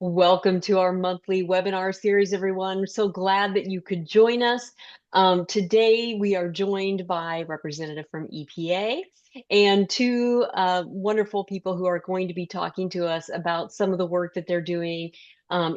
Welcome to our monthly webinar series, everyone. We're so glad that you could join us. Today, we are joined by a representative from EPA and two wonderful people who are going to be talking to us about some of the work that they're doing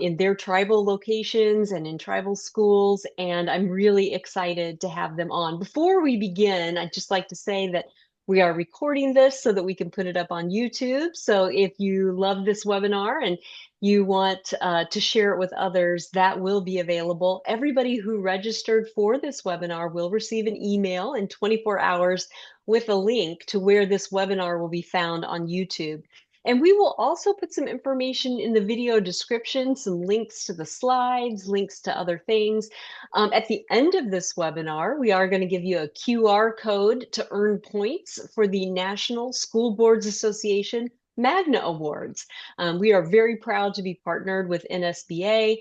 in their tribal locations and in tribal schools. And I'm really excited to have them on. Before we begin, I'd just like to say that we are recording this so that we can put it up on YouTube. So if you love this webinar and you want to share it with others, that will be available. Everybody who registered for this webinar will receive an email in 24 hours with a link to where this webinar will be found on YouTube. And we will also put some information in the video description, some links to the slides, links to other things. At the end of this webinar, we are going to give you a QR code to earn points for the National School Boards Association Magna Awards. We are very proud to be partnered with NSBA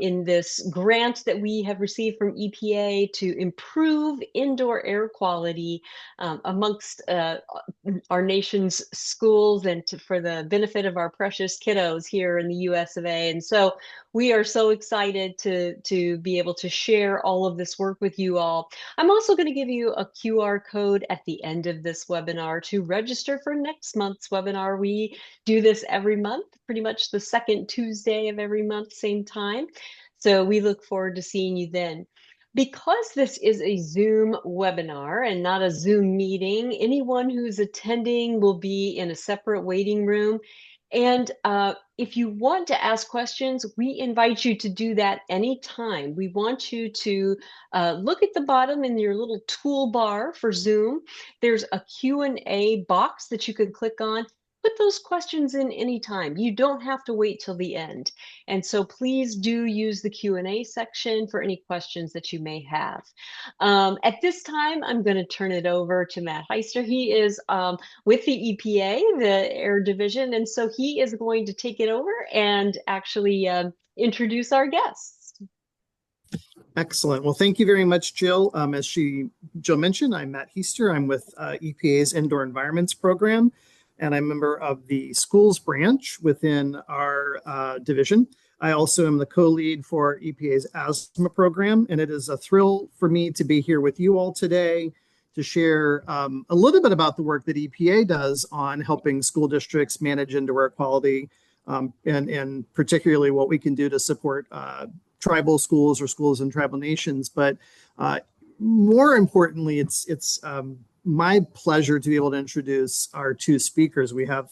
in this grant that we have received from EPA to improve indoor air quality amongst our nation's schools and for the benefit of our precious kiddos here in the US of A. And so we are so excited to be able to share all of this work with you all. I'm also going to give you a QR code at the end of this webinar to register for next month's webinar. We do this every month, pretty much the second Tuesday of every month, same time. So we look forward to seeing you then. Because this is a Zoom webinar and not a Zoom meeting, anyone who's attending will be in a separate waiting room. And if you want to ask questions, we invite you to do that anytime. We want you to look at the bottom in your little toolbar for Zoom. There's a Q&A box that you can click on. Put those questions in anytime. You don't have to wait till the end. And so please do use the Q&A section for any questions that you may have. At this time, I'm going to turn it over to Matt Heister. He is with the EPA, the Air Division, and so he is going to take it over and actually introduce our guests. Excellent. Well, thank you very much, Jill. As Jill mentioned, I'm Matt Heister. I'm with EPA's Indoor Environments Program, and I'm a member of the schools branch within our division. I also am the co-lead for EPA's asthma program, and it is a thrill for me to be here with you all today to share a little bit about the work that EPA does on helping school districts manage indoor air quality, and particularly what we can do to support tribal schools or schools in tribal nations. But more importantly, it's my pleasure to be able to introduce our two speakers. We have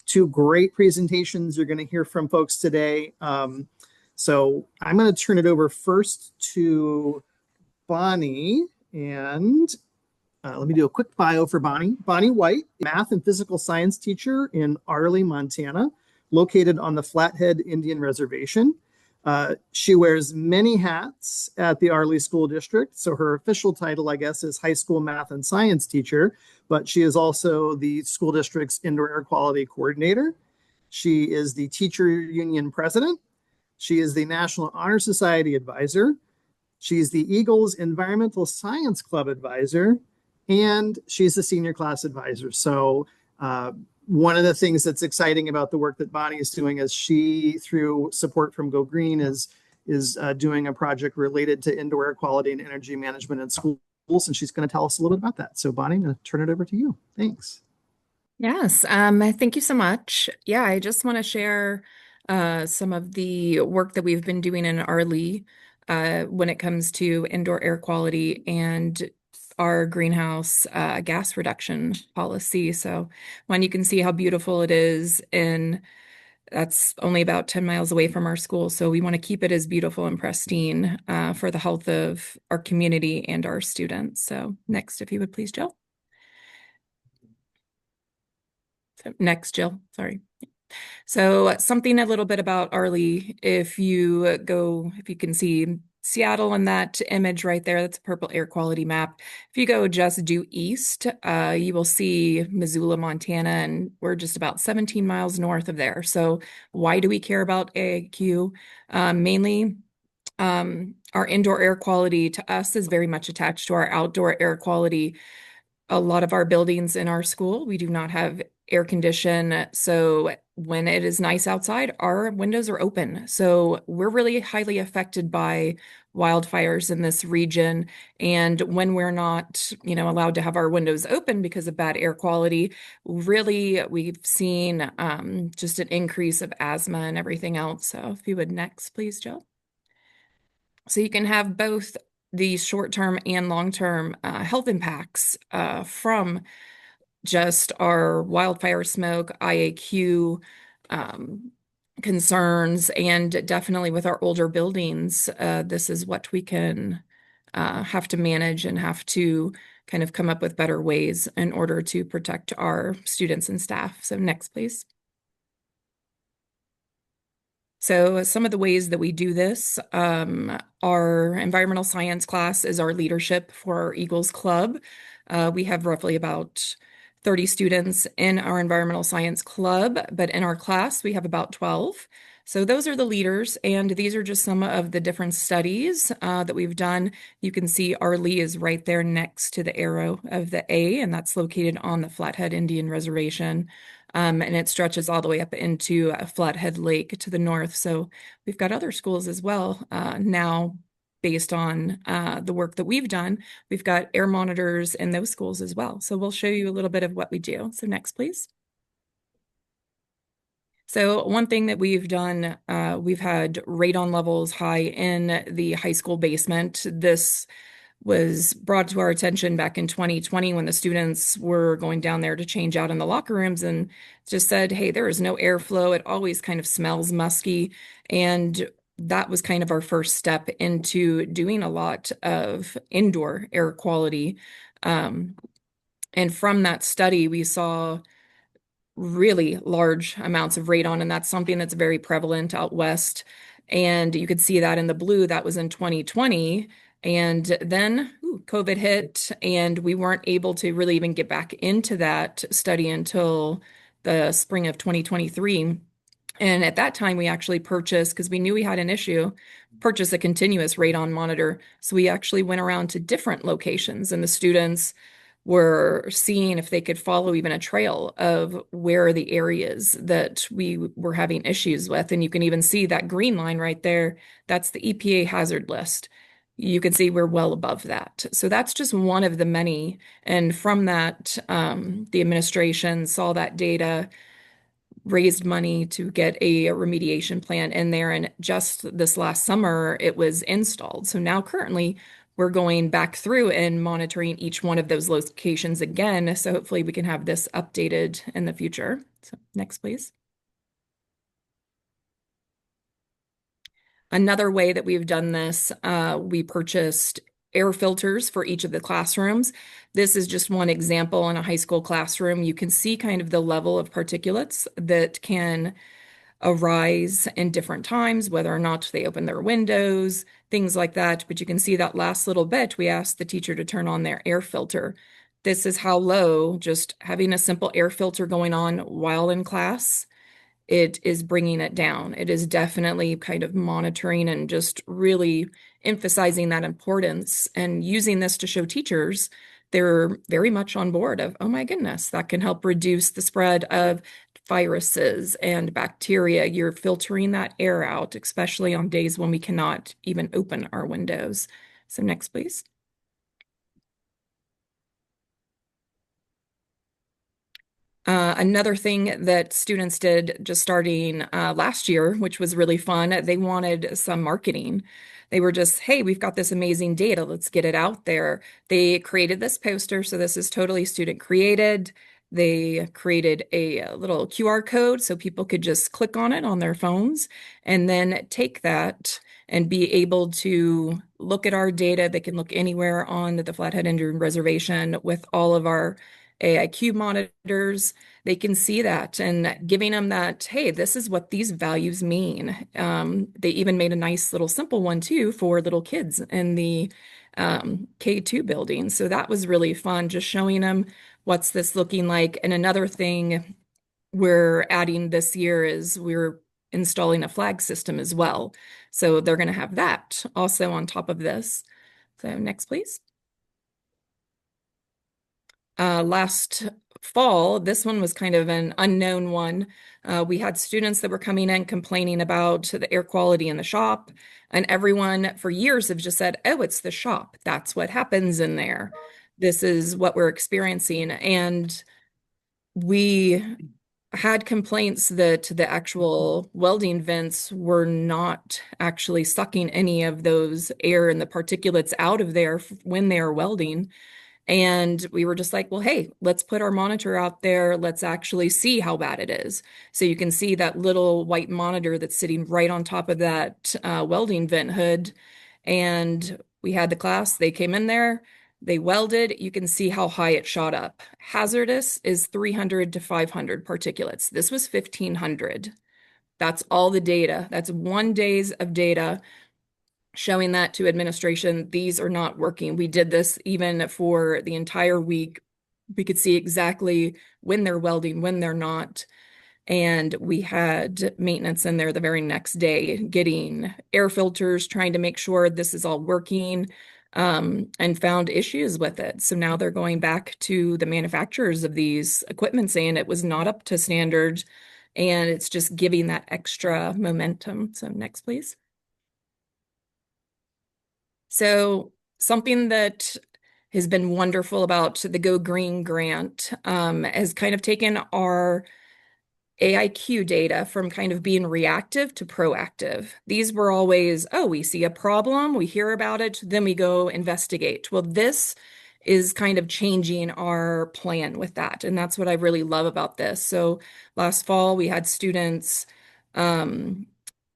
two great presentations you're going to hear from folks today. So I'm going to turn it over first to Bonnie, and let me do a quick bio for Bonnie. Bonnie White, math and physical science teacher in Arley, Montana, located on the Flathead Indian Reservation. She wears many hats at the Arley School District. So her official title, I guess, is high school math and science teacher, but she is also the school district's indoor air quality coordinator. She is the teacher union president. She is the National Honor Society advisor. She's the Eagles Environmental Science Club advisor, and she's the senior class advisor. So one of the things that's exciting about the work that Bonnie is doing is she, through support from Go Green, is doing a project related to indoor air quality and energy management in schools, and she's going to tell us a little bit about that. So Bonnie, I'm going to turn it over to you. Thanks. Yes, thank you so much. Yeah, I just want to share some of the work that we've been doing in Arley when it comes to indoor air quality and our greenhouse gas reduction policy. So when you can see how beautiful it is, and that's only about 10 miles away from our school. So we want to keep it as beautiful and pristine for the health of our community and our students. So next, if you would please, Jill. So next, Jill, sorry. So something a little bit about Arley. If you can see Seattle in that image right there, that's a purple air quality map. If you go just due east, you will see Missoula, Montana, and we're just about 17 miles north of there. So why do we care about IAQ? Mainly, our indoor air quality to us is very much attached to our outdoor air quality. A lot of our buildings in our school, we do not have air condition. So when it is nice outside, our windows are open. So we're really highly affected by wildfires in this region. And when we're not, allowed to have our windows open because of bad air quality, really we've seen just an increase of asthma and everything else. So if you would next, please, Jill. So you can have both the short-term and long-term health impacts from just our wildfire smoke, IAQ concerns, and definitely with our older buildings, this is what we can have to manage and have to kind of come up with better ways in order to protect our students and staff. So next, please. So some of the ways that we do this, our environmental science class is our leadership for our Eagles Club. We have roughly about 30 students in our environmental science club, but in our class we have about 12. So those are the leaders, and these are just some of the different studies that we've done. You can see Arlee is right there next to the arrow of the A, and that's located on the Flathead Indian Reservation. And it stretches all the way up into Flathead Lake to the north. So we've got other schools as well now based on the work that we've done. We've got air monitors in those schools as well. So we'll show you a little bit of what we do. So next, please. So one thing that we've done, we've had radon levels high in the high school basement. This was brought to our attention back in 2020 when the students were going down there to change out in the locker rooms and just said, hey, there is no airflow. It always kind of smells musky. And that was kind of our first step into doing a lot of indoor air quality. And from that study, we saw really large amounts of radon, and that's something that's very prevalent out west. And you could see that in the blue, that was in 2020. And then COVID hit, and we weren't able to really even get back into that study until the spring of 2023. And at that time, we actually purchased, because we knew we had an issue, purchased a continuous radon monitor. So we actually went around to different locations, and the students were seeing if they could follow even a trail of where are the areas that we were having issues with. And you can even see that green line right there. That's the EPA hazard list. You can see we're well above that. So that's just one of the many. And from that, the administration saw that data, raised money to get a remediation plan in there. And just this last summer, it was installed. So now currently we're going back through and monitoring each one of those locations again. So hopefully we can have this updated in the future. So next, please. Another way that we've done this, we purchased air filters for each of the classrooms. This is just one example in a high school classroom. You can see kind of the level of particulates that can arise in different times, whether or not they open their windows, things like that. But you can see that last little bit, we asked the teacher to turn on their air filter. This is how low just having a simple air filter going on while in class, it is bringing it down. It is definitely kind of monitoring and just really emphasizing that importance and using this to show teachers they're very much on board of, oh my goodness, that can help reduce the spread of viruses and bacteria. You're filtering that air out, especially on days when we cannot even open our windows. So next, please. Another thing that students did just starting last year, which was really fun, they wanted some marketing. They were just, hey, we've got this amazing data, let's get it out there. They created this poster, so this is totally student created. They created a little QR code so people could just click on it on their phones and then take that and be able to look at our data. They can look anywhere on the Flathead Indian Reservation with all of our AIQ monitors. They can see that and giving them that, hey, this is what these values mean. They even made a nice little simple one too for little kids in the K2 building. So that was really fun, just showing them what's this looking like. And another thing we're adding this year is we're installing a flag system as well. So they're going to have that also on top of this. So next, please. Last fall, this one was kind of an unknown one. We had students that were coming in complaining about the air quality in the shop, and everyone for years have just said, oh, it's the shop. That's what happens in there. This is what we're experiencing. And we had complaints that the actual welding vents were not actually sucking any of those air and the particulates out of there when they are welding. And we were just like, well, hey, let's put our monitor out there. Let's actually see how bad it is. So you can see that little white monitor that's sitting right on top of that welding vent hood. And we had the class, they came in there, they welded. You can see how high it shot up. Hazardous is 300 to 500 particulates. This was 1,500. That's all the data. That's 1 days of data showing that to administration. These are not working. We did this even for the entire week. We could see exactly when they're welding, when they're not. And we had maintenance in there the very next day, getting air filters, trying to make sure this is all working, and found issues with it. So now they're going back to the manufacturers of these equipment saying it was not up to standard, and it's just giving that extra momentum. So next, please. So something that has been wonderful about the Go Green grant has kind of taken our AIQ data from kind of being reactive to proactive. These were always, oh, we see a problem, we hear about it, then we go investigate. Well, this is kind of changing our plan with that. And that's what I really love about this. So last fall, we had students,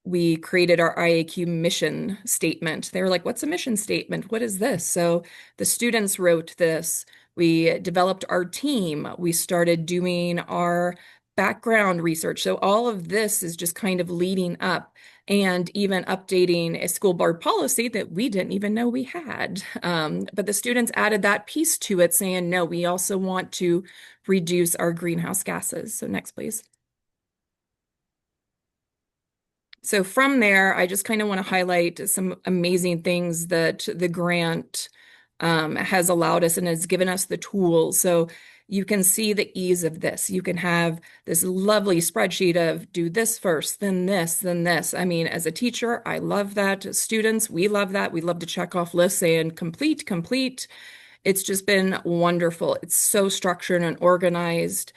we created our IAQ mission statement. They were like, what's a mission statement? What is this? So the students wrote this. We developed our team. We started doing our background research. So all of this is just kind of leading up and even updating a school board policy that we didn't even know we had. But the students added that piece to it saying, no, we also want to reduce our greenhouse gases. So next, please. So from there, I just kind of want to highlight some amazing things that the grant has allowed us and has given us the tools. So you can see the ease of this. You can have this lovely spreadsheet of do this first, then this, then this. I mean, as a teacher, I love that. Students, we love that. We love to check off lists and complete, complete. It's just been wonderful. It's so structured and organized,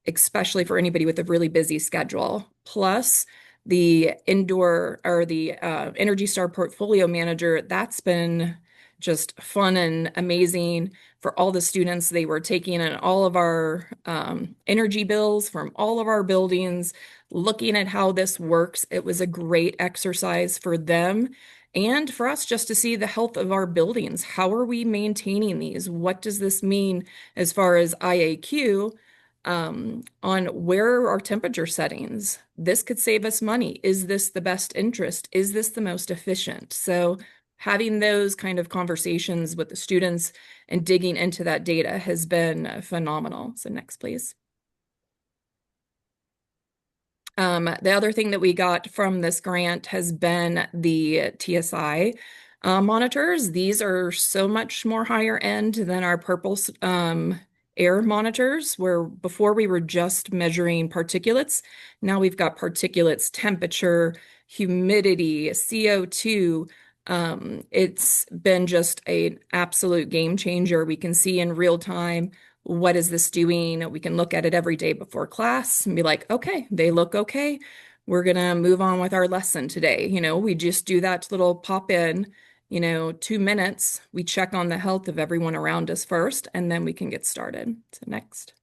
especially for anybody with a really busy schedule. Plus, the indoor or the Energy Star Portfolio Manager, that's been just fun and amazing for all the students. They were taking in all of our energy bills from all of our buildings, looking at how this works. It was a great exercise for them and for us just to see the health of our buildings. How are we maintaining these? What does this mean as far as IAQ? On where are our temperature settings? This could save us money. Is this the best interest? Is this the most efficient? So having those kind of conversations with the students and digging into that data has been phenomenal. So next, please. The other thing that we got from this grant has been the TSI monitors. These are so much more higher end than our purple air monitors, where before we were just measuring particulates. Now we've got particulates, temperature, humidity, CO2. It's been just an absolute game changer. We can see in real time what is this doing? We can look at it every day before class and be like, okay, they look okay. We're gonna move on with our lesson today. We just do that little pop in, 2 minutes. We check on the health of everyone around us first, and then we can get started. So next.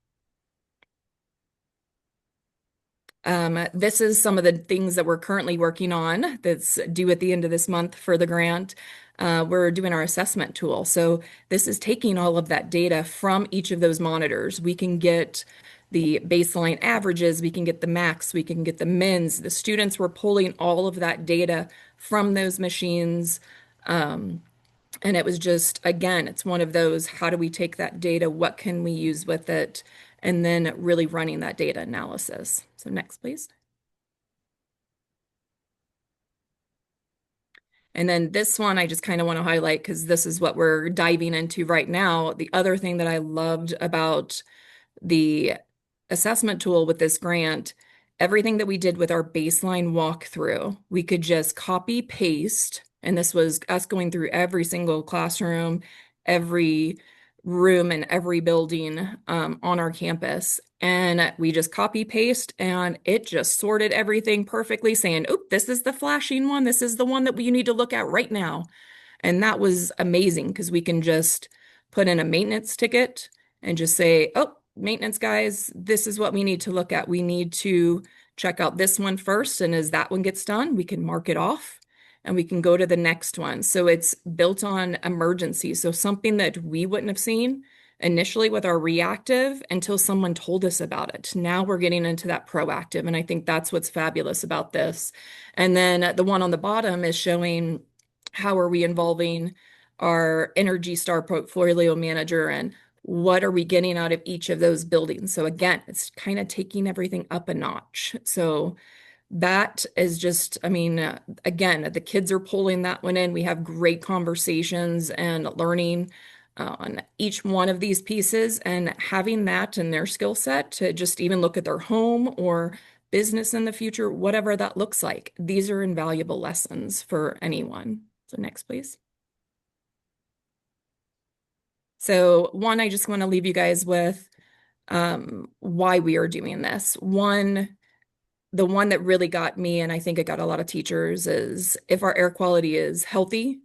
This is some of the things that we're currently working on that's due at the end of this month for the grant. We're doing our assessment tool. So this is taking all of that data from each of those monitors. We can get the baseline averages, we can get the max, we can get the mins. The students were pulling all of that data from those machines. And it was just, again, it's one of those, how do we take that data? What can we use with it? And then really running that data analysis. So next, please. And then this one, I just kind of want to highlight because this is what we're diving into right now. The other thing that I loved about the assessment tool with this grant, everything that we did with our baseline walkthrough, we could just copy paste. And this was us going through every single classroom, every room and every building on our campus. And we just copy paste and it just sorted everything perfectly, saying, oh, this is the flashing one. This is the one that you need to look at right now. And that was amazing because we can just put in a maintenance ticket and just say, oh, maintenance guys, this is what we need to look at. We need to check out this one first. And as that one gets done, we can mark it off and we can go to the next one. So it's built on emergency. So something that we wouldn't have seen initially with our reactive until someone told us about it. Now we're getting into that proactive. And I think that's what's fabulous about this. And then the one on the bottom is showing how are we involving our Energy Star portfolio manager and what are we getting out of each of those buildings? So again, it's kind of taking everything up a notch. So that is just, I mean, again, the kids are pulling that one in. We have great conversations and learning on each one of these pieces and having that in their skill set to just even look at their home or business in the future, whatever that looks like. These are invaluable lessons for anyone. So next, please. So one, I just want to leave you guys with why we are doing this. One, the one that really got me, and I think it got a lot of teachers, is if our air quality is healthy,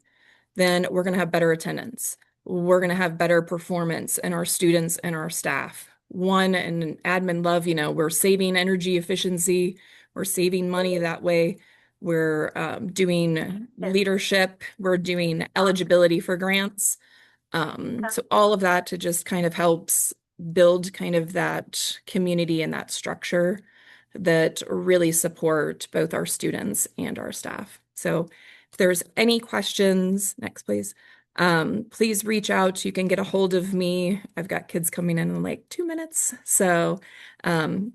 then we're going to have better attendance. We're going to have better performance in our students and our staff. One, and admin love, we're saving energy efficiency, we're saving money that way. We're doing leadership, we're doing eligibility for grants. So all of that to just kind of helps build kind of that community and that structure that really support both our students and our staff. So if there's any questions, next please, please reach out. You can get a hold of me. I've got kids coming in like 2 minutes. So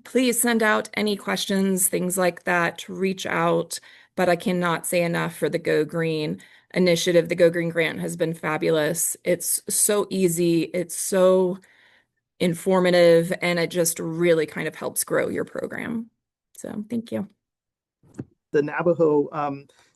please send out any questions, things like that, reach out. But I cannot say enough for the Go Green initiative. The Go Green grant has been fabulous. It's so easy. It's so informative, and it just really kind of helps grow your program. So thank you. The Navajo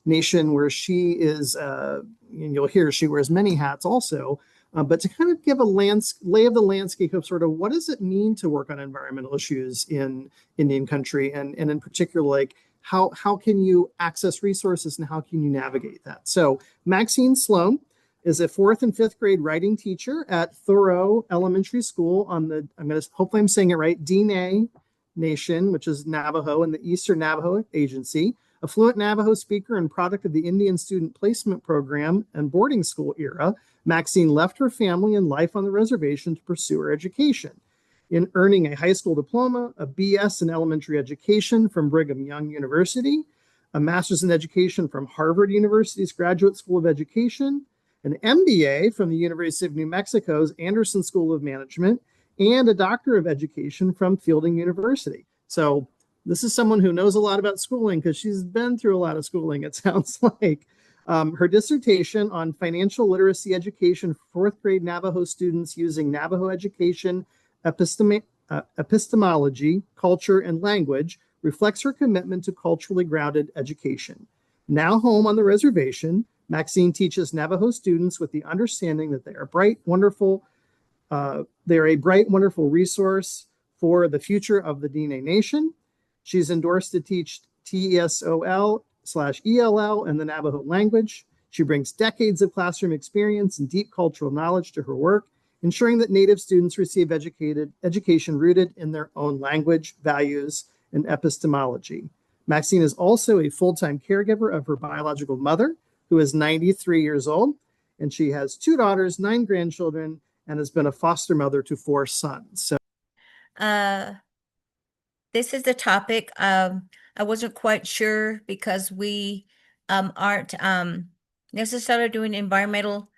Nation, where she is, and you'll hear she wears many hats also, but to kind of give a lay of the landscape of sort of what does it mean to work on environmental issues in Indian country, and in particular, like how can you access resources and how can you navigate that? So Maxine Sloan is a 4th and 5th grade writing teacher at Thoreau Elementary School on the, hopefully I'm saying it right, Diné Nation, which is Navajo and the Eastern Navajo Agency. A fluent Navajo speaker and product of the Indian Student Placement Program and boarding school era, Maxine left her family and life on the reservation to pursue her education. In earning a high school diploma, a BS in elementary education from Brigham Young University, a master's in education from Harvard University's Graduate School of Education, an MBA from the University of New Mexico's Anderson School of Management, and a Doctor of Education from Fielding University. So this is someone who knows a lot about schooling because she's been through a lot of schooling, it sounds like. Her dissertation on financial literacy education for 4th grade Navajo students using Navajo education, epistemology, culture, and language reflects her commitment to culturally grounded education. Now home on the reservation, Maxine teaches Navajo students with the understanding that they are they're a bright, wonderful resource for the future of the Diné Nation. She's endorsed to teach TESOL/ELL and the Navajo language. She brings decades of classroom experience and deep cultural knowledge to her work, ensuring that Native students receive education rooted in their own language, values, and epistemology. Maxine is also a full-time caregiver of her biological mother, who is 93 years old, and she has 2 daughters, 9 grandchildren, and has been a foster mother to 4 sons. So, this is the topic. I wasn't quite sure because we aren't necessarily doing environmental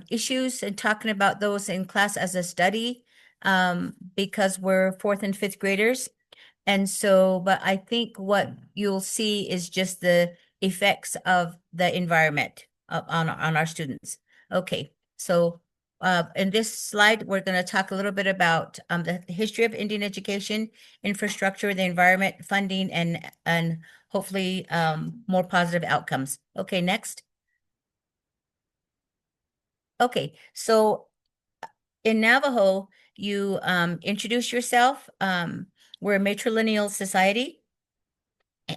issues and talking about those in class as a study because we're 4th and 5th graders. And so, but I think what you'll see is just the effects of the environment on our students. Okay, so in this slide, we're going to talk a little bit about the history of Indian education, infrastructure, the environment, funding, and hopefully more positive outcomes. Okay, next. Okay, so in Navajo, you introduce yourself. We're a matrilineal society,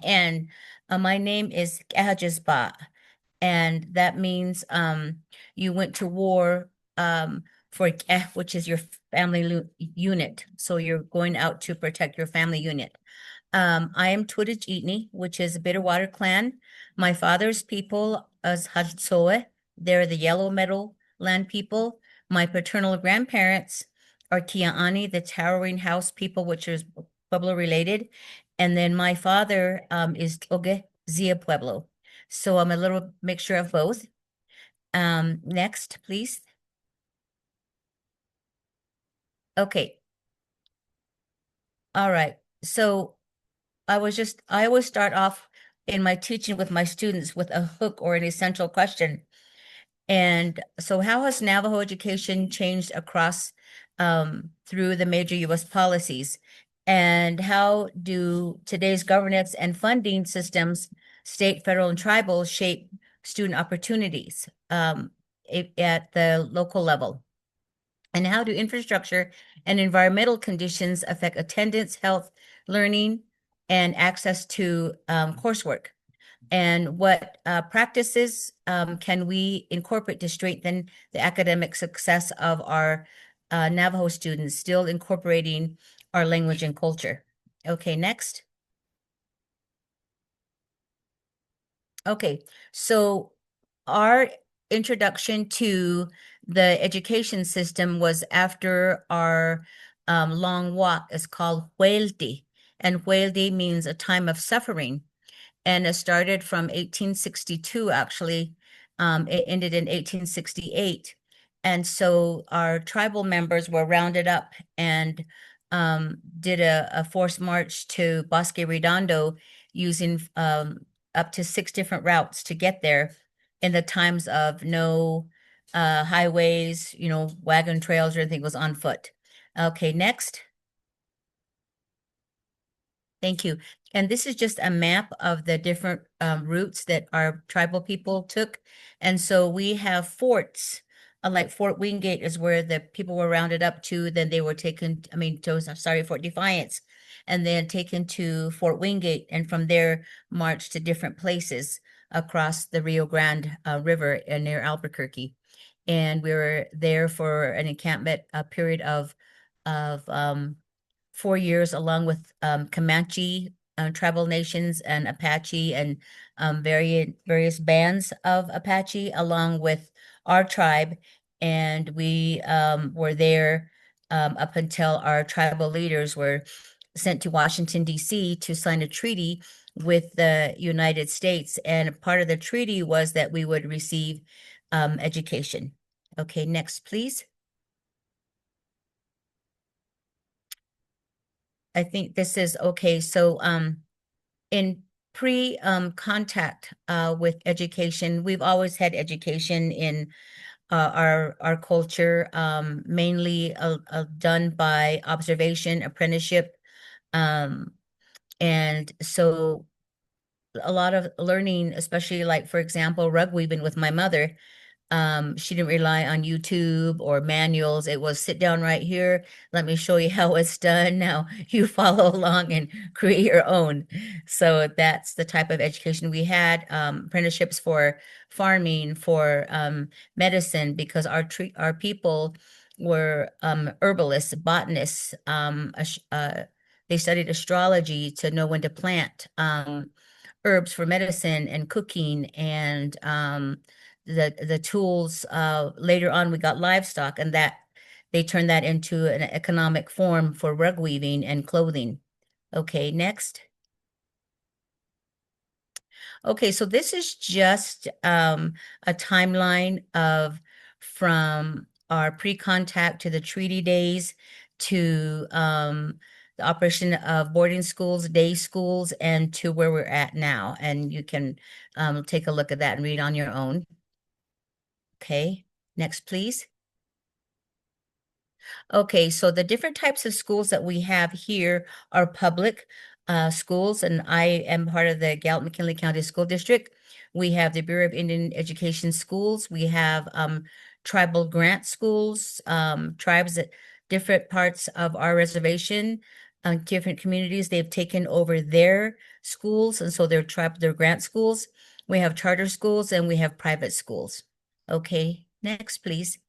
and my name is Ba, and that means you went to war for Keh, which is your family unit. So you're going out to protect your family unit. I am Twittich which is a Bitterwater clan. My father's people is Hadsoe. They're the Yellow Meadow land people. My paternal grandparents are Kia'ani, the Towering House people, which is Pueblo related. And then my father is Oge Zia Pueblo. So I'm a little mixture of both. Next, please. Okay. All right. So I always start off in my teaching with my students with a hook or an essential question. And so how has Navajo education changed across through the major US policies? And how do today's governance and funding systems, state, federal, and tribal, shape student opportunities at the local level? And how do infrastructure and environmental conditions affect attendance, health, learning, and access to coursework? And what practices can we incorporate to strengthen the academic success of our Navajo students, still incorporating our language and culture? Okay, next. Okay, so our introduction to the education system was after our long walk. It's called Huelti, and Huelti means a time of suffering. And it started from 1862, actually. It ended in 1868. And so our tribal members were rounded up and did a forced march to Bosque Redondo using up to 6 different routes to get there in the times of no highways, wagon trails or anything, was on foot. Okay, next. Thank you. And this is just a map of the different routes that our tribal people took. And so we have forts, like Fort Wingate is where the people were rounded up to. Then they were taken, Fort Defiance, and then taken to Fort Wingate. And from there, marched to different places across the Rio Grande River near Albuquerque. And we were there for an encampment, a period of 4 years, along with Comanche tribal nations and Apache and various bands of Apache, along with our tribe. And we were there up until our tribal leaders were sent to Washington, D.C. to sign a treaty with the United States. And part of the treaty was that we would receive education. Okay, next, please. I think this is okay. So in pre contact with education, we've always had education in our culture, mainly done by observation, apprenticeship. Um, and so a lot of learning, especially like, for example, rug weaving with my mother. She didn't rely on YouTube or manuals. It was sit down right here. Let me show you how it's done. Now you follow along and create your own. So that's the type of education we had. Apprenticeships for farming, for medicine, because our people were herbalists, botanists. They studied astrology to know when to plant. Herbs for medicine and cooking and the tools. Later on, we got livestock, and that they turned that into an economic form for rug weaving and clothing. Okay, next. Okay, so this is just a timeline of from our pre-contact to the treaty days to the operation of boarding schools, day schools, and to where we're at now. And you can take a look at that and read on your own. Okay, next, please. Okay, so the different types of schools that we have here are public schools, and I am part of the Gallup-McKinley County School District. We have the Bureau of Indian Education schools. We have tribal grant schools, tribes at different parts of our reservation, different communities, they've taken over their schools, and so they're grant schools. We have charter schools and we have private schools. Okay, next, please.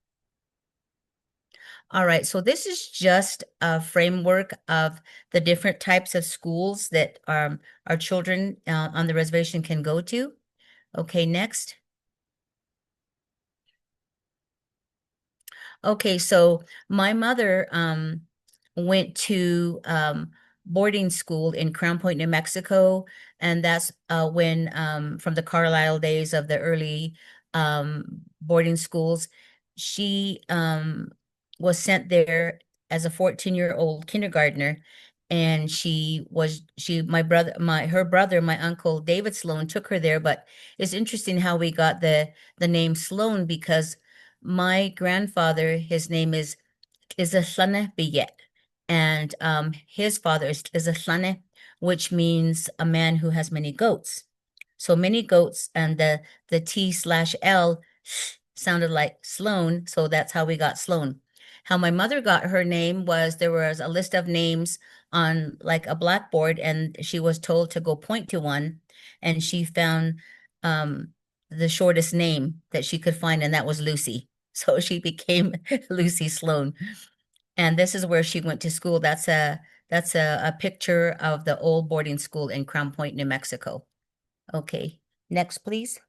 All right, so this is just a framework of the different types of schools that our children on the reservation can go to. Okay, next. Okay, so my mother went to boarding school in Crown Point, New Mexico, and that's when from the Carlisle days of the early boarding schools, she was sent there as a 14-year-old kindergartner, and her brother, my uncle David Sloan, took her there. But it's interesting how we got the name Sloan, because my grandfather, his name is a Llane Billet, and his father is a Llane, which means a man who has many goats. So many goats, and the T/L sounded like Sloan, so that's how we got Sloan. How my mother got her name was there was a list of names on like a blackboard, and she was told to go point to one, and she found the shortest name that she could find, and that was Lucy. So she became Lucy Sloan. And this is where she went to school. That's a picture of the old boarding school in Crown Point, New Mexico. Okay, next, please.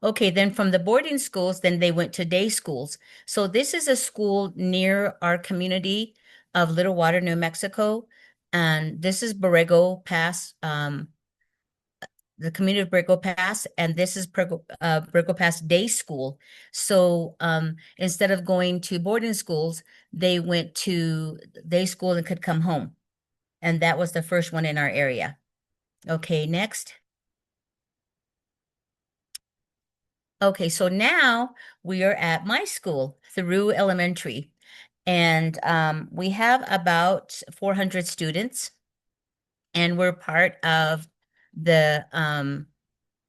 Okay, then from the boarding schools, then they went to day schools. So this is a school near our community of Little Water, New Mexico. And this is Borrego Pass, the community of Borrego Pass, and this is Borrego Pass Day School. So instead of going to boarding schools, they went to day school and could come home. And that was the first one in our area. Okay, next. Okay, so now we are at my school, Thoreau Elementary, and we have about 400 students, and we're part of the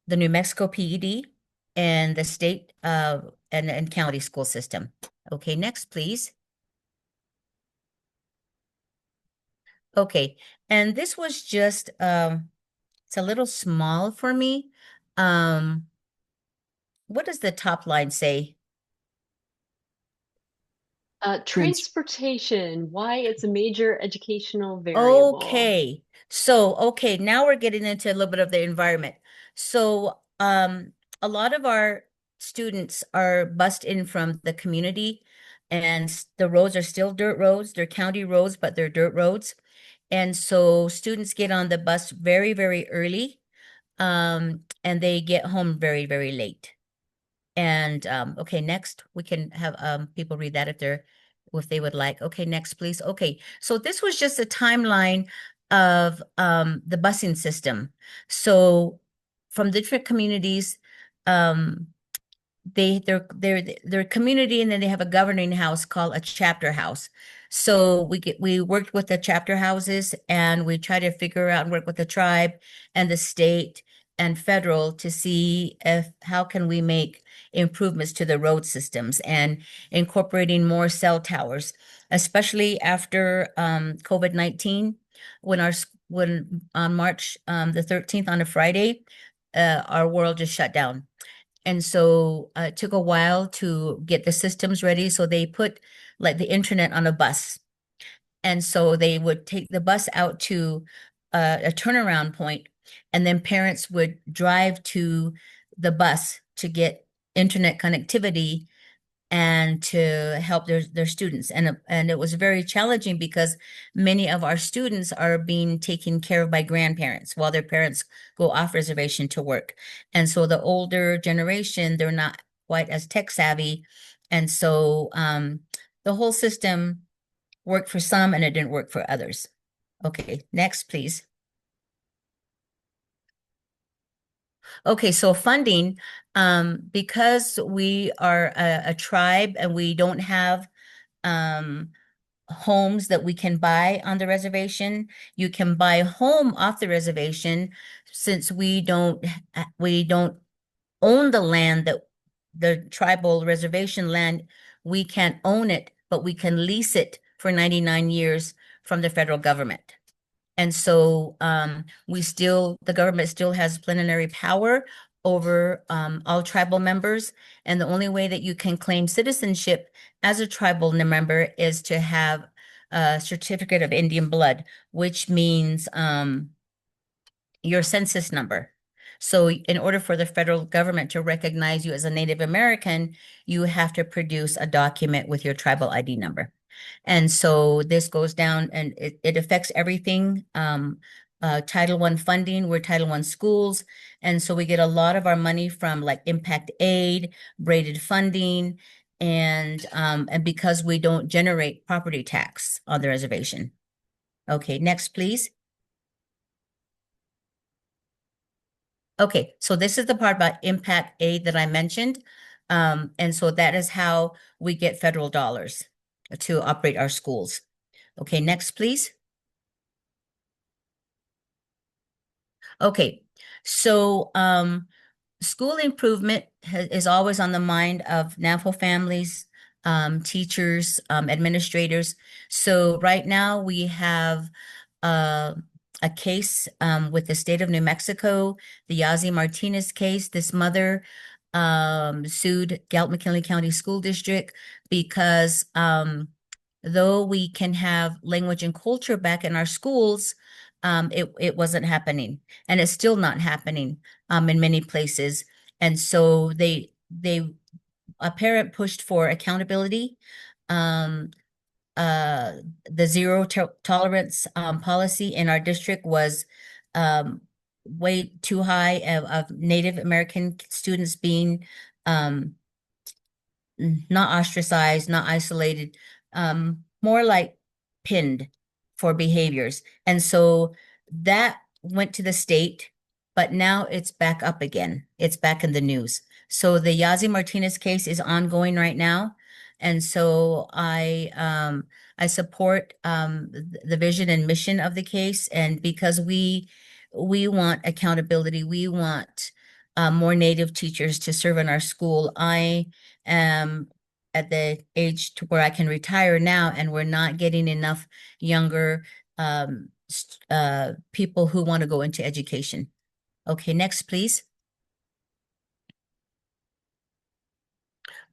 New Mexico PED and the state and county school system. Okay, next, please. Okay, and this was just it's a little small for me. What does the top line say? Transportation, why it's a major educational variable. Okay. So, okay, now we're getting into a little bit of the environment. So, a lot of our students are bused in from the community, and the roads are still dirt roads. They're county roads, but they're dirt roads. And so students get on the bus very, very early, and they get home very, very late. And okay, next we can have people read that if they would like. Okay, next, please. Okay, so this was just a timeline of the busing system. So from different communities, um, they're community, and then they have a governing house called a chapter house. So we worked with the chapter houses, and we try to figure out and work with the tribe and the state and federal to see how can we make improvements to the road systems and incorporating more cell towers, especially after COVID-19, when on March the 13th on a Friday, our world just shut down. And so it took a while to get the systems ready. So they put like the internet on a bus. And so they would take the bus out to a turnaround point, and then parents would drive to the bus to get internet connectivity and to help their students. And it was very challenging because many of our students are being taken care of by grandparents while their parents go off reservation to work. And so the older generation, they're not quite as tech savvy. And so the whole system worked for some and it didn't work for others. Okay, next, please. Okay, so funding, because we are a tribe and we don't have homes that we can buy on the reservation. You can buy a home off the reservation since we don't own the land, that the tribal reservation land. We can't own it, but we can lease it for 99 years from the federal government. And so the government still has plenary power over all tribal members. And the only way that you can claim citizenship as a tribal member is to have a certificate of Indian blood, which means your census number. So in order for the federal government to recognize you as a Native American, you have to produce a document with your tribal ID number. And so this goes down and it affects everything. Title I funding, we're Title I schools. And so we get a lot of our money from like impact aid, braided funding, and because we don't generate property tax on the reservation. Okay, next, please. Okay, so this is the part about impact aid that I mentioned. And so that is how we get federal dollars to operate our schools. Okay, next, please. Okay, so school improvement is always on the mind of NAFO families, teachers, administrators. So right now we have a case with the state of New Mexico, the Yazzie Martinez case. This mother sued Gallup-McKinley County School District because though we can have language and culture back in our schools, it wasn't happening, and it's still not happening in many places. And so a parent pushed for accountability. The zero tolerance policy in our district was way too high of Native American students being not ostracized, not isolated, more like pinned for behaviors. And so that went to the state, but now it's back up again. It's back in the news. So the Yazzie Martinez case is ongoing right now. And so I support the vision and mission of the case. And because we want accountability, we want more Native teachers to serve in our school. I am at the age to where I can retire now, and we're not getting enough younger people who want to go into education. Okay, next, please.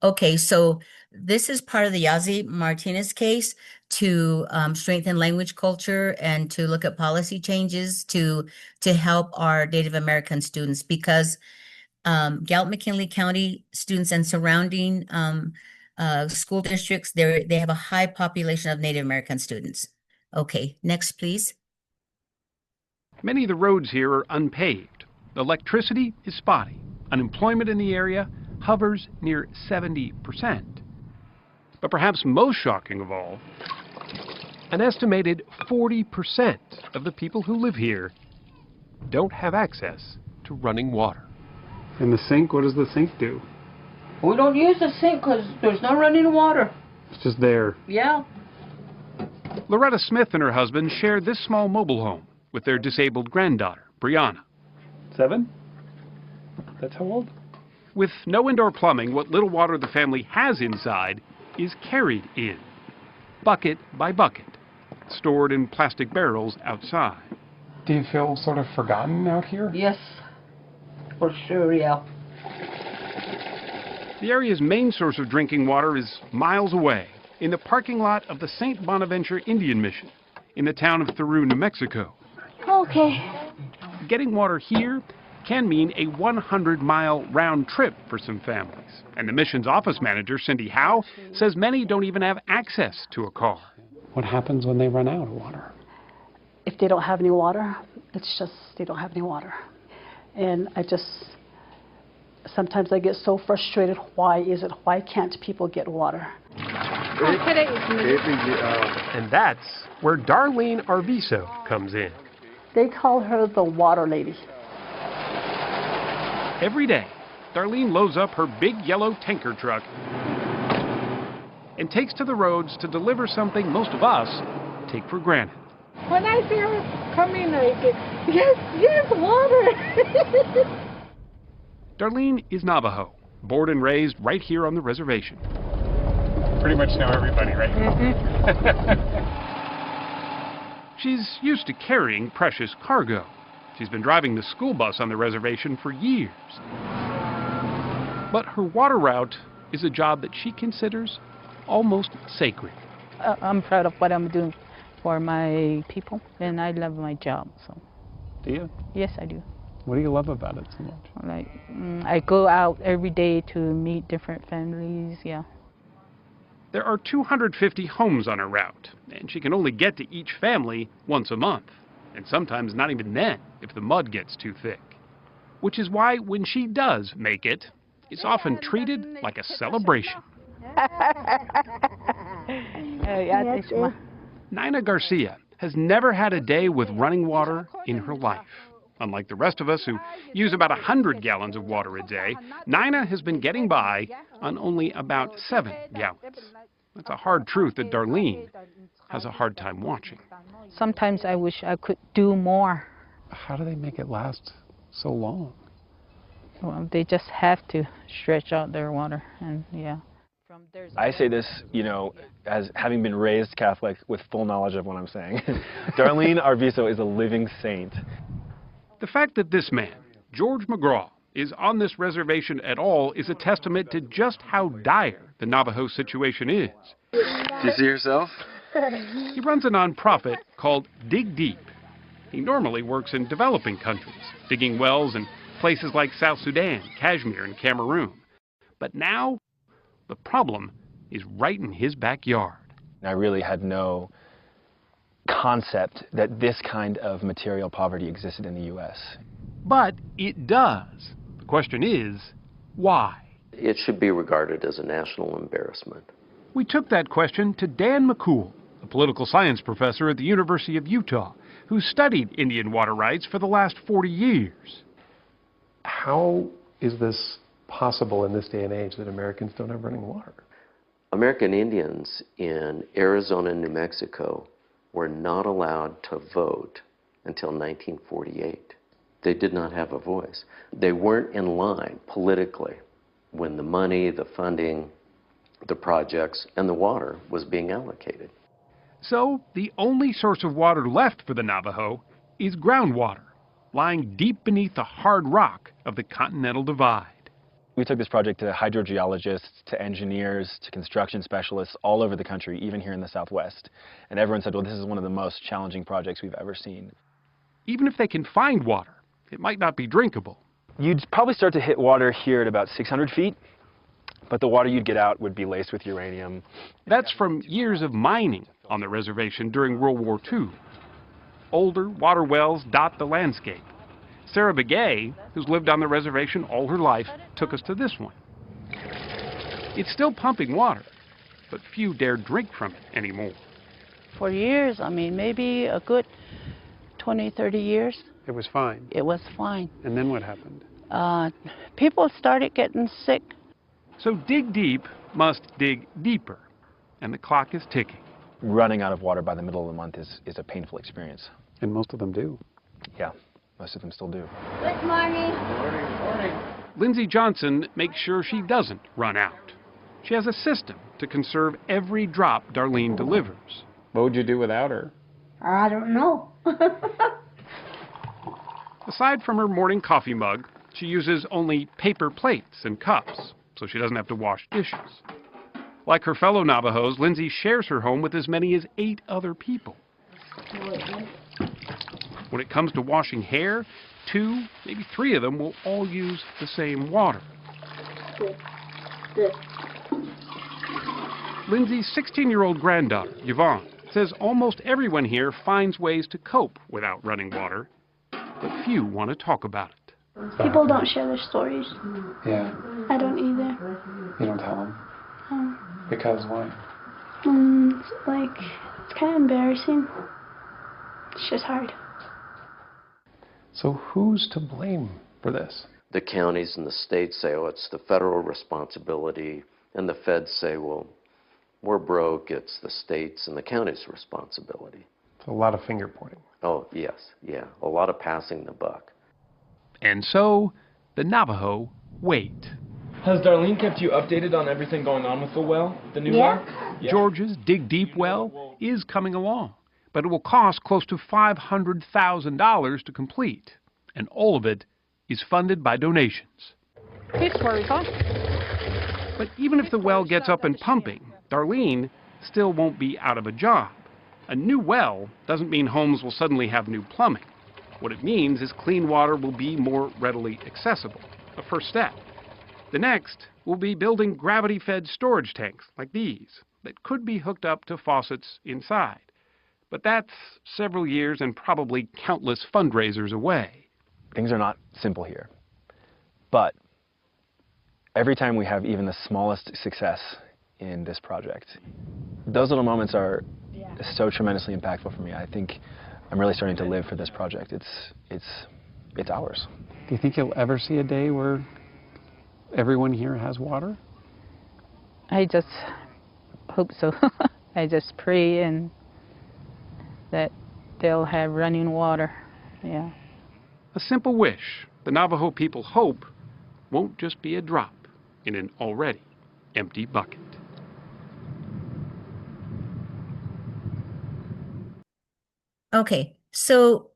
Okay, so this is part of the Yazzie Martinez case to strengthen language culture and to look at policy changes to help our Native American students, because Gallup-McKinley County students and surrounding school districts, they have a high population of Native American students. Okay, next, please. Many of the roads here are unpaved. Electricity is spotty. Unemployment in the area hovers near 70%. But perhaps most shocking of all, an estimated 40% of the people who live here don't have access to running water. And the sink, what does the sink do? We don't use the sink because there's no running water. It's just there. Yeah. Loretta Smith and her husband share this small mobile home with their disabled granddaughter, Brianna. 7? That's how old? With no indoor plumbing, what little water the family has inside is carried in, bucket by bucket, stored in plastic barrels outside. Do you feel sort of forgotten out here? Yes, for sure, yeah. The area's main source of drinking water is miles away, in the parking lot of the St. Bonaventure Indian Mission, in the town of Thoreau, New Mexico. Okay. Getting water here can mean a 100-mile round trip for some families. And the mission's office manager, Cindy Howe, says many don't even have access to a car. What happens when they run out of water? If they don't have any water, it's just they don't have any water. And sometimes I get so frustrated. Why can't people get water? And that's where Darlene Arviso comes in. They call her the water lady. Every day, Darlene loads up her big yellow tanker truck and takes to the roads to deliver something most of us take for granted. When I see her coming, I get, yes, water. Darlene is Navajo, born and raised right here on the reservation. Pretty much know everybody, right? She's used to carrying precious cargo. She's been driving the school bus on the reservation for years. But her water route is a job that she considers almost sacred. I'm proud of what I'm doing for my people, and I love my job. So. Do you? Yes, I do. What do you love about it so much? Like, I go out every day to meet different families. Yeah. There are 250 homes on her route, and she can only get to each family once a month, and sometimes not even then if the mud gets too thick. Which is why when she does make it, it's often treated like a celebration. Nina Garcia has never had a day with running water in her life. Unlike the rest of us who use about 100 gallons of water a day, Nina has been getting by on only about 7 gallons. That's a hard truth that Darlene has a hard time watching. Sometimes I wish I could do more. How do they make it last so long? Well, they just have to stretch out their water, and yeah. I say this, as having been raised Catholic with full knowledge of what I'm saying. Darlene Arviso is a living saint. The fact that this man, George McGraw, is on this reservation at all is a testament to just how dire the Navajo situation is. Do you see yourself? He runs a nonprofit called Dig Deep. He normally works in developing countries, digging wells in places like South Sudan, Kashmir, and Cameroon. But now, the problem is right in his backyard. I really had no concept that this kind of material poverty existed in the U.S. But it does. The question is, why? It should be regarded as a national embarrassment. We took that question to Dan McCool, a political science professor at the University of Utah, who studied Indian water rights for the last 40 years. How is this possible in this day and age that Americans don't have running water? American Indians in Arizona and New Mexico were not allowed to vote until 1948. They did not have a voice. They weren't in line politically when the money, the funding, the projects, and the water was being allocated. So the only source of water left for the Navajo is groundwater, lying deep beneath the hard rock of the Continental Divide. We took this project to hydrogeologists, to engineers, to construction specialists all over the country, even here in the Southwest. And everyone said, well, this is one of the most challenging projects we've ever seen. Even if they can find water, it might not be drinkable. You'd probably start to hit water here at about 600 feet, but the water you'd get out would be laced with uranium. That's from years of mining on the reservation during World War II. Older water wells dot the landscape. Sarah Begay, who's lived on the reservation all her life, took us to this one. It's still pumping water, but few dare drink from it anymore. For years, maybe a good 20, 30 years. It was fine. It was fine. And then what happened? People started getting sick. So Dig Deep must dig deeper, and the clock is ticking. Running out of water by the middle of the month is a painful experience. And most of them do. Yeah, most of them still do. Good morning. Lindsay Johnson makes sure she doesn't run out. She has a system to conserve every drop Darlene delivers. What would you do without her? I don't know. Aside from her morning coffee mug, she uses only paper plates and cups, so she doesn't have to wash dishes. Like her fellow Navajos, Lindsay shares her home with as many as 8 other people. When it comes to washing hair, 2, maybe 3 of them will all use the same water. Lindsay's 16-year-old granddaughter, Yvonne, says almost everyone here finds ways to cope without running water, but few want to talk about it. People don't share their stories. Yeah. I don't either. You don't tell them? Because why? It's kind of embarrassing. It's just hard. So who's to blame for this? The counties and the states say, oh, it's the federal responsibility, and the feds say, well, we're broke, it's the states and the counties' responsibility. It's a lot of finger pointing. Oh, yes, yeah, a lot of passing the buck. And so, the Navajo wait. Has Darlene kept you updated on everything going on with the well, the new well? Yeah. Georgia's Dig Deep well is coming along, but it will cost close to $500,000 to complete, and all of it is funded by donations. But even if the well gets up and pumping, Darlene still won't be out of a job. A new well doesn't mean homes will suddenly have new plumbing. What it means is clean water will be more readily accessible, a first step. The next will be building gravity-fed storage tanks like these that could be hooked up to faucets inside. But that's several years and probably countless fundraisers away. Things are not simple here. But every time we have even the smallest success in this project, those little moments are so tremendously impactful for me. I think I'm really starting to live for this project. It's ours. Do you think you'll ever see a day where everyone here has water? I just hope so. I just pray and that they'll have running water. Yeah. A simple wish the Navajo people hope won't just be a drop in an already empty bucket. Okay, so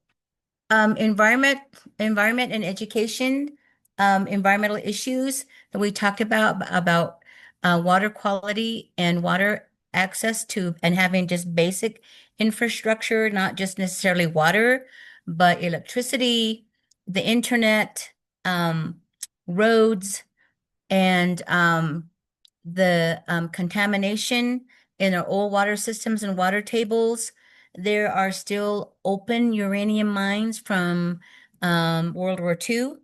environment and education, environmental issues that we talked about water quality and water access to, and having just basic infrastructure, not just necessarily water, but electricity, the internet, roads, and the contamination in our old water systems and water tables. There are still open uranium mines from World War II.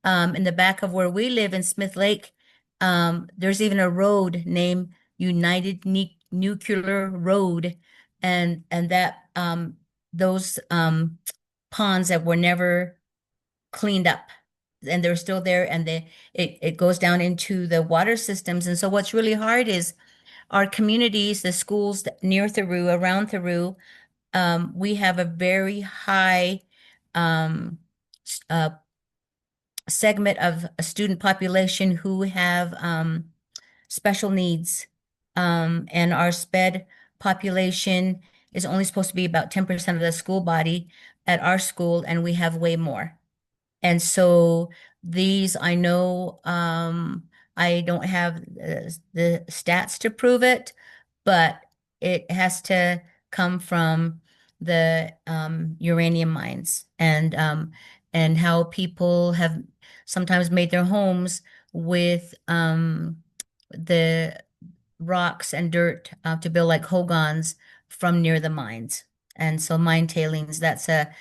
In the back of where we live in Smith Lake, there's even a road named United Nuclear Road, and that those ponds that were never cleaned up, and they're still there, and it goes down into the water systems. And so what's really hard is our communities, the schools near Theroux, around Theroux, we have a very high segment of a student population who have special needs. And our SPED population is only supposed to be about 10% of the school body at our school, and we have way more. And so these, I know, I don't have the stats to prove it, but it has to come from the uranium mines, and how people have sometimes made their homes with the rocks and dirt to build like hogans from near the mines. And so mine tailings, that's an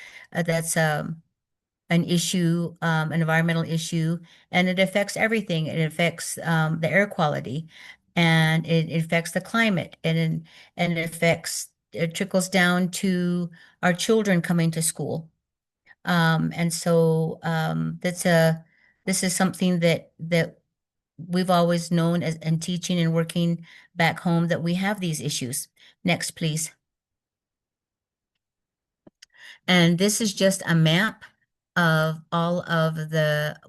issue, an environmental issue, and it affects everything. It affects the air quality, and it affects the climate, and it trickles down to our children coming to school. And so this is something that we've always known as and teaching and working back home, that we have these issues. Next, please. And this is just a map of all of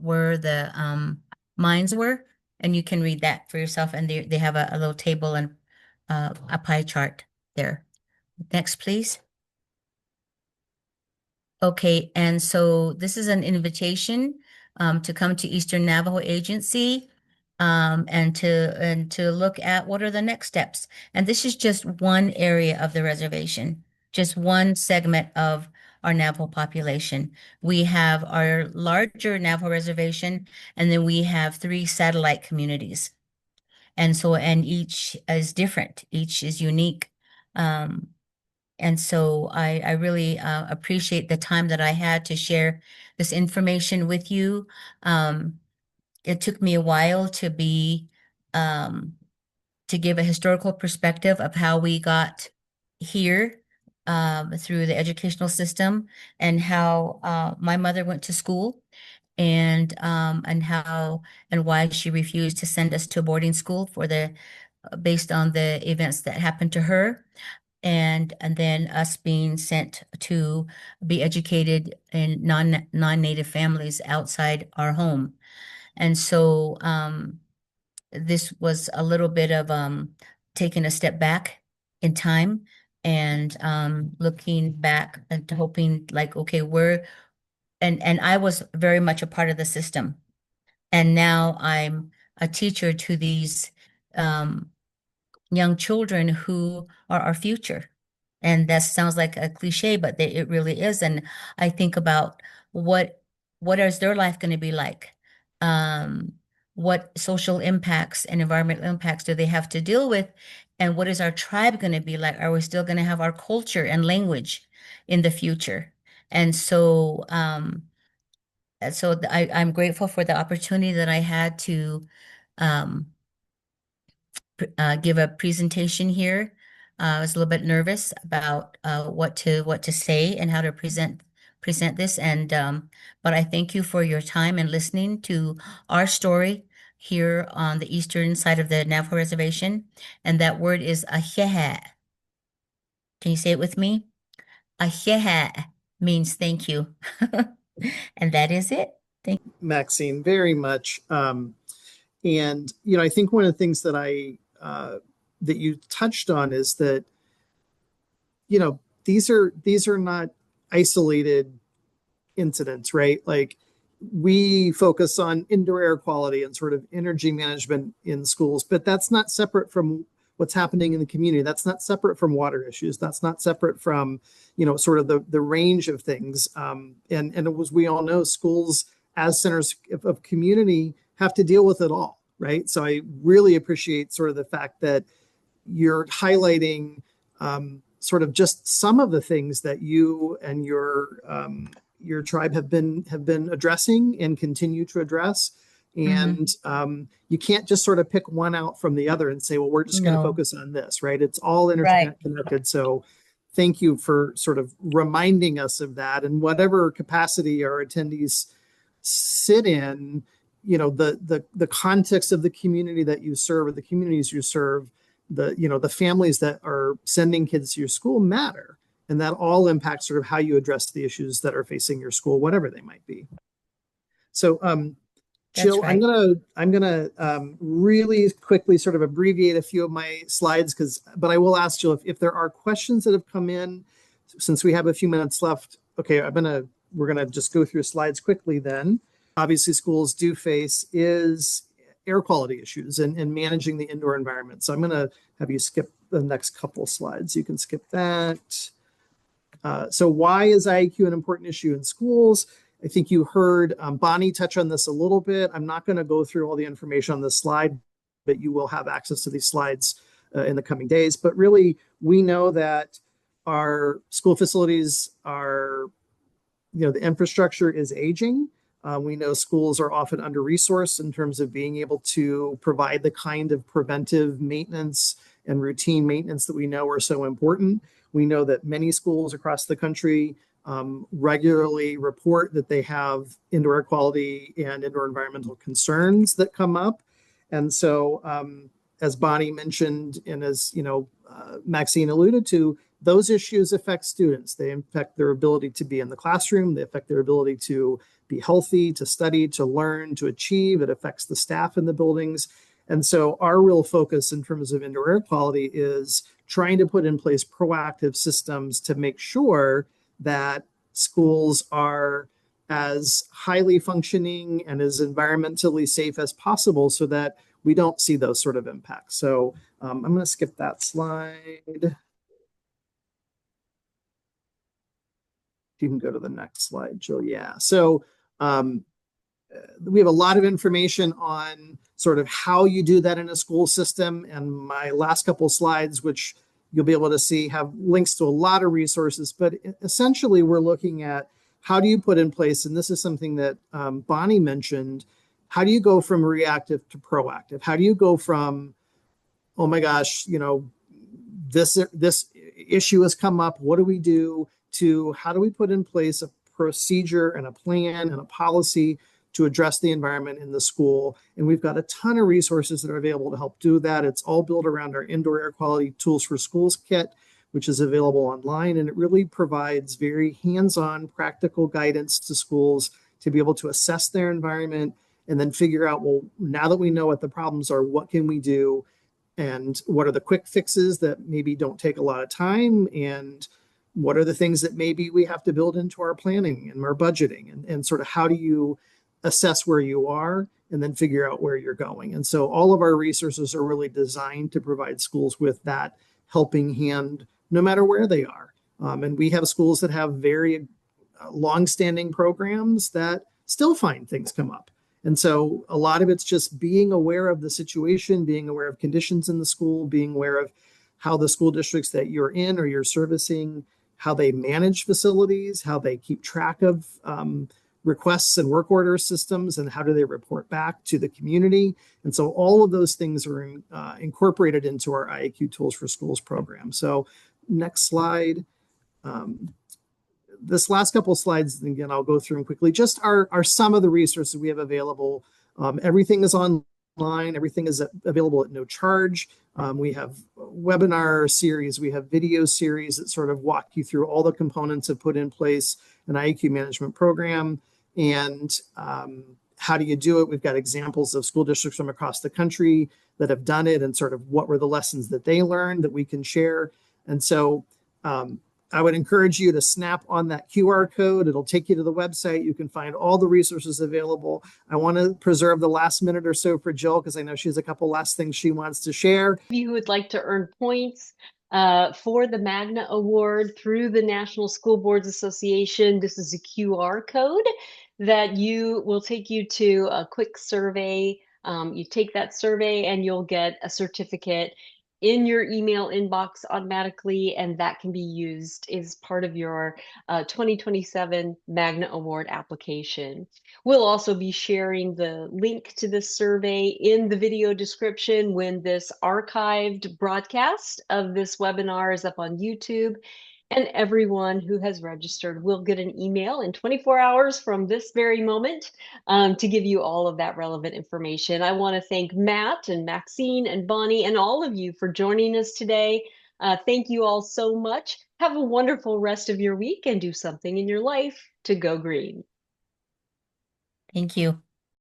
where the mines were, and you can read that for yourself. And they have a little table and a pie chart there. Next, please. Okay, and so this is an invitation to come to Eastern Navajo Agency and to look at what are the next steps. And this is just one area of the reservation, just one segment of our Navajo population. We have our larger Navajo reservation, and then we have 3 satellite communities. And so, and each is different, each is unique. And so I really appreciate the time that I had to share this information with you. It took me a while to to give a historical perspective of how we got here through the educational system, and how my mother went to school, and how and why she refused to send us to boarding school for the based on the events that happened to her, and then us being sent to be educated in non-native families outside our home. And so this was a little bit of taking a step back in time, and looking back and hoping like, okay, and I was very much a part of the system. And now I'm a teacher to these um, young children who are our future. And that sounds like a cliche, but it really is. And I think about what what is their life going to be like? Um, what social impacts and environmental impacts do they have to deal with? And what is our tribe going to be like? Are we still going to have our culture and language in the future? And so, I'm grateful for the opportunity that I had to um, give a presentation here. I was a little bit nervous about what to say and how to present this, and but I thank you for your time and listening to our story here on the eastern side of the Navajo Reservation, and that word is aheha. Can you say it with me? Aheha means thank you, and that is it. Thank you. Maxine, very much. And I think one of the things that that you touched on is that these are not isolated incidents, right? Like, we focus on indoor air quality and sort of energy management in schools, but that's not separate from what's happening in the community. That's not separate from water issues. That's not separate from, sort of the range of things. And as we all know, schools as centers of community have to deal with it all, right? So I really appreciate sort of the fact that you're highlighting sort of just some of the things that you and your tribe have been addressing and continue to address. And you can't just sort of pick one out from the other and say, well, we're just going to focus on this, right? It's all interconnected. So thank you for sort of reminding us of that. And whatever capacity our attendees sit in, the context of the community that you serve, or the communities you serve, the families that are sending kids to your school matter. And that all impacts sort of how you address the issues that are facing your school, whatever they might be. So, Jill, right. I'm gonna really quickly sort of abbreviate a few of my slides, but I will ask Jill if there are questions that have come in, since we have a few minutes left. Okay, we're gonna just go through slides quickly then. Obviously, schools do face is air quality issues and managing the indoor environment. So I'm gonna have you skip the next couple slides. You can skip that. So why is IAQ an important issue in schools? I think you heard Bonnie touch on this a little bit. I'm not going to go through all the information on this slide, but you will have access to these slides in the coming days. But really, we know that our school facilities are, the infrastructure is aging. We know schools are often under-resourced in terms of being able to provide the kind of preventive maintenance and routine maintenance that we know are so important. We know that many schools across the country regularly report that they have indoor air quality and indoor environmental concerns that come up. And so, as Bonnie mentioned, and as Maxine alluded to, those issues affect students. They affect their ability to be in the classroom. They affect their ability to be healthy, to study, to learn, to achieve. It affects the staff in the buildings. And so our real focus in terms of indoor air quality is trying to put in place proactive systems to make sure that schools are as highly functioning and as environmentally safe as possible, so that we don't see those sort of impacts. So I'm going to skip that slide. You can go to the next slide, Jill. Yeah. So we have a lot of information on sort of how you do that in a school system. And my last couple of slides, which you'll be able to see, have links to a lot of resources. But essentially, we're looking at how do you put in place, and this is something that Bonnie mentioned, how do you go from reactive to proactive? How do you go from oh my gosh, this issue has come up. What do we do? To how do we put in place a procedure and a plan and a policy to address the environment in the school? And we've got a ton of resources that are available to help do that. It's all built around our Indoor Air Quality Tools for Schools kit, which is available online. And it really provides very hands-on practical guidance to schools to be able to assess their environment and then figure out, well, now that we know what the problems are, what can we do? And what are the quick fixes that maybe don't take a lot of time? And what are the things that maybe we have to build into our planning and our budgeting? And sort of how do you assess where you are and then figure out where you're going? And so all of our resources are really designed to provide schools with that helping hand, no matter where they are. And we have schools that have very long-standing programs that still find things come up. And so a lot of it's just being aware of the situation, being aware of conditions in the school, being aware of how the school districts that you're in or you're servicing, how they manage facilities, how they keep track of requests and work order systems, and how do they report back to the community. And so all of those things are incorporated into our IAQ Tools for Schools program. So next slide. This last couple of slides, again, I'll go through them quickly, just are some of the resources we have available. Everything is online. Everything is available at no charge. We have webinar series. We have video series that sort of walk you through all the components of put in place an IAQ management program. And how do you do it? We've got examples of school districts from across the country that have done it and sort of what were the lessons that they learned that we can share. And so I would encourage you to snap on that QR code. It'll take you to the website. You can find all the resources available. I want to preserve the last minute or so for Jill because I know she has a couple last things she wants to share. If you would like to earn points for the Magna Award through the National School Boards Association, this is a QR code that will take you to a quick survey. You take that survey and you'll get a certificate in your email inbox automatically, and that can be used as part of your 2027 Magna Award application. We'll also be sharing the link to this survey in the video description when this archived broadcast of this webinar is up on YouTube. And everyone who has registered will get an email in 24 hours from this very moment to give you all of that relevant information. I want to thank Matt and Maxine and Bonnie and all of you for joining us today. Thank you all so much. Have a wonderful rest of your week and do something in your life to go green. Thank you.